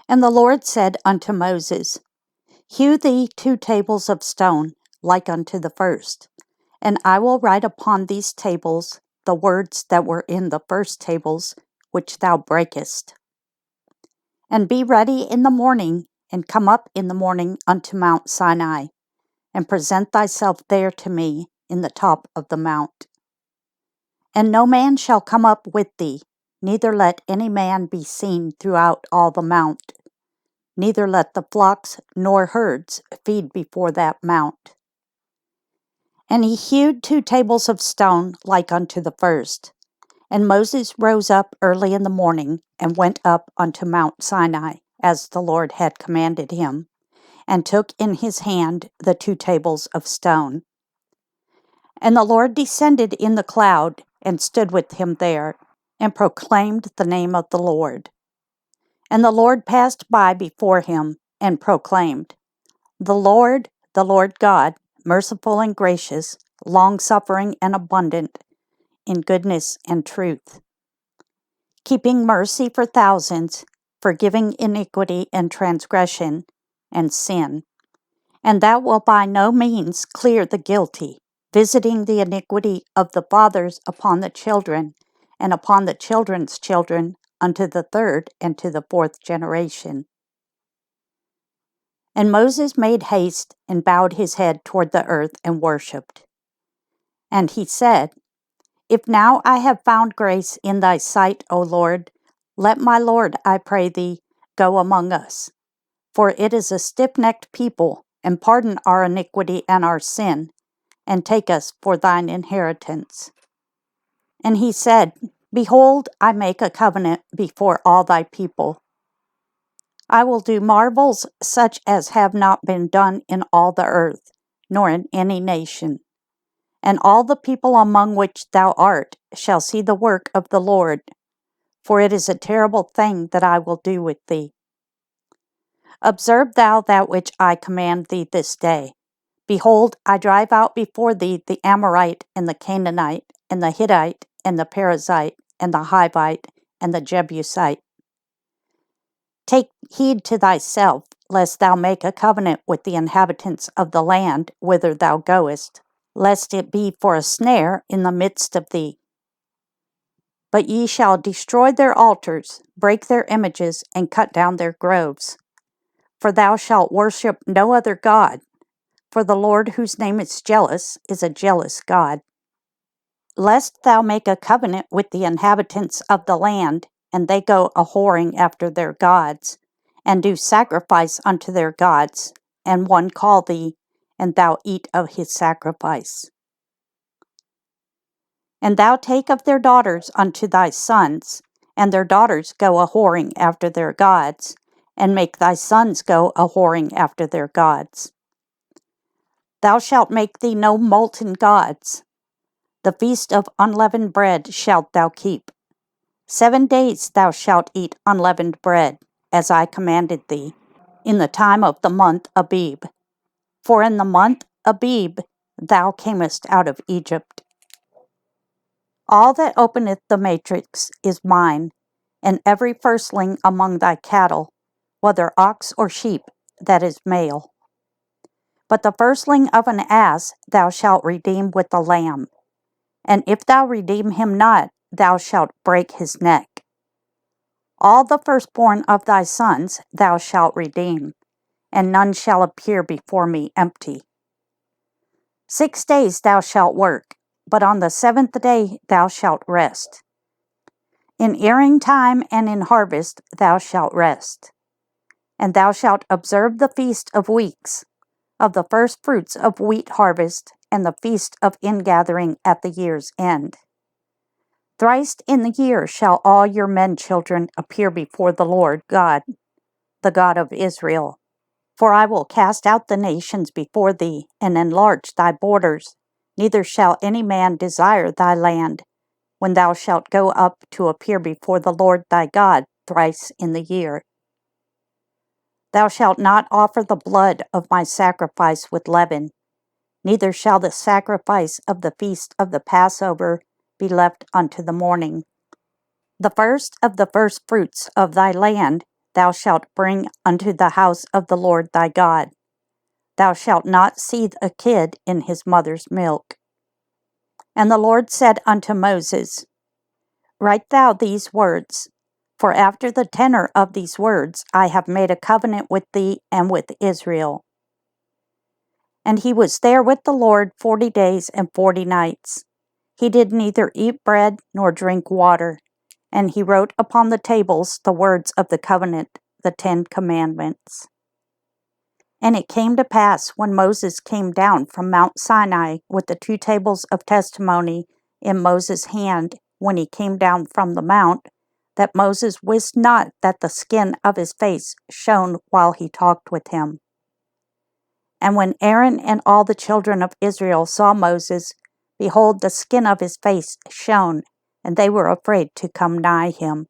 And the Lord said unto Moses, Hew thee 2 tables of stone, like unto the first, and I will write upon these tables the words that were in the first tables, which thou breakest. And be ready in the morning, and come up in the morning unto Mount Sinai, and present thyself there to me in the top of the mount. And no man shall come up with thee, neither let any man be seen throughout all the mount, neither let the flocks nor herds feed before that mount. And he hewed 2 tables of stone like unto the first. And Moses rose up early in the morning, and went up unto Mount Sinai, as the Lord had commanded him, and took in his hand the 2 tables of stone. And the Lord descended in the cloud, and stood with him there, and proclaimed the name of the Lord. And the Lord passed by before him, and proclaimed, the Lord God, merciful and gracious, long-suffering and abundant in goodness and truth, keeping mercy for thousands, forgiving iniquity and transgression and sin, and that will by no means clear the guilty, visiting the iniquity of the fathers upon the children, and upon the children's children, unto the 3rd and to the 4th generation. And Moses made haste, and bowed his head toward the earth, and worshipped. And he said, If now I have found grace in thy sight, O Lord, let my Lord, I pray thee, go among us. For it is a stiff-necked people, and pardon our iniquity and our sin, and take us for thine inheritance. And he said, Behold, I make a covenant before all thy people. I will do marvels such as have not been done in all the earth, nor in any nation. And all the people among which thou art shall see the work of the Lord, for it is a terrible thing that I will do with thee. Observe thou that which I command thee this day. Behold, I drive out before thee the Amorite, and the Canaanite, and the Hittite, and the Perizzite, and the Hivite, and the Jebusite. Take heed to thyself, lest thou make a covenant with the inhabitants of the land whither thou goest, lest it be for a snare in the midst of thee. But ye shall destroy their altars, break their images, and cut down their groves. For thou shalt worship no other God, for the Lord whose name is jealous is a jealous God. Lest thou make a covenant with the inhabitants of the land, and they go a-whoring after their gods, and do sacrifice unto their gods, and one call thee, and thou eat of his sacrifice. And thou take of their daughters unto thy sons, and their daughters go a-whoring after their gods, and make thy sons go a-whoring after their gods. Thou shalt make thee no molten gods. The feast of unleavened bread shalt thou keep. 7 days thou shalt eat unleavened bread, as I commanded thee, in the time of the month Abib. For in the month Abib thou camest out of Egypt. All that openeth the matrix is mine, and every firstling among thy cattle, whether ox or sheep, that is male. But the firstling of an ass thou shalt redeem with the lamb. And if thou redeem him not, thou shalt break his neck. All the firstborn of thy sons thou shalt redeem, and none shall appear before me empty. 6 days thou shalt work, but on the 7th day thou shalt rest. In earing time and in harvest thou shalt rest. And thou shalt observe the feast of weeks, of the first fruits of wheat harvest, and the feast of ingathering at the year's end. Thrice in the year shall all your men children appear before the Lord God, the God of Israel. For I will cast out the nations before thee, and enlarge thy borders, neither shall any man desire thy land, when thou shalt go up to appear before the Lord thy God thrice in the year. Thou shalt not offer the blood of my sacrifice with leaven, neither shall the sacrifice of the feast of the Passover be left unto the morning. The first of the first fruits of thy land thou shalt bring unto the house of the Lord thy God. Thou shalt not seethe a kid in his mother's milk. And the Lord said unto Moses, Write thou these words, for after the tenor of these words I have made a covenant with thee and with Israel. And he was there with the Lord 40 days and 40 nights. He did neither eat bread nor drink water, and he wrote upon the tables the words of the covenant, the 10 commandments. And it came to pass, when Moses came down from Mount Sinai with the 2 tables of testimony in Moses' hand, when he came down from the mount, that Moses wist not that the skin of his face shone while he talked with him. And when Aaron and all the children of Israel saw Moses, behold, the skin of his face shone, and they were afraid to come nigh him.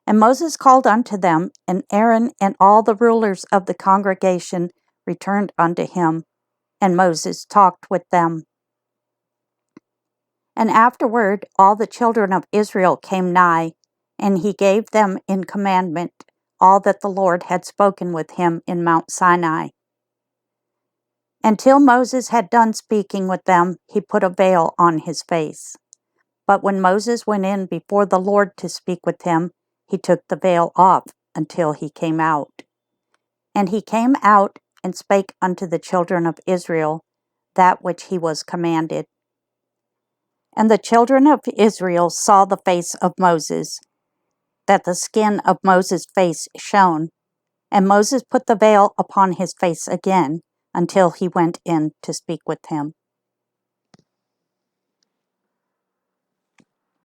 And Moses called unto them, and Aaron and all the rulers of the congregation returned unto him, and Moses talked with them. And afterward all the children of Israel came nigh, and he gave them in commandment all that the Lord had spoken with him in Mount Sinai. Until Moses had done speaking with them, he put a veil on his face. But when Moses went in before the Lord to speak with him, he took the veil off until he came out. And he came out and spake unto the children of Israel that which he was commanded. And the children of Israel saw the face of Moses, that the skin of Moses' face shone, and Moses put the veil upon his face again, until he went in to speak with him.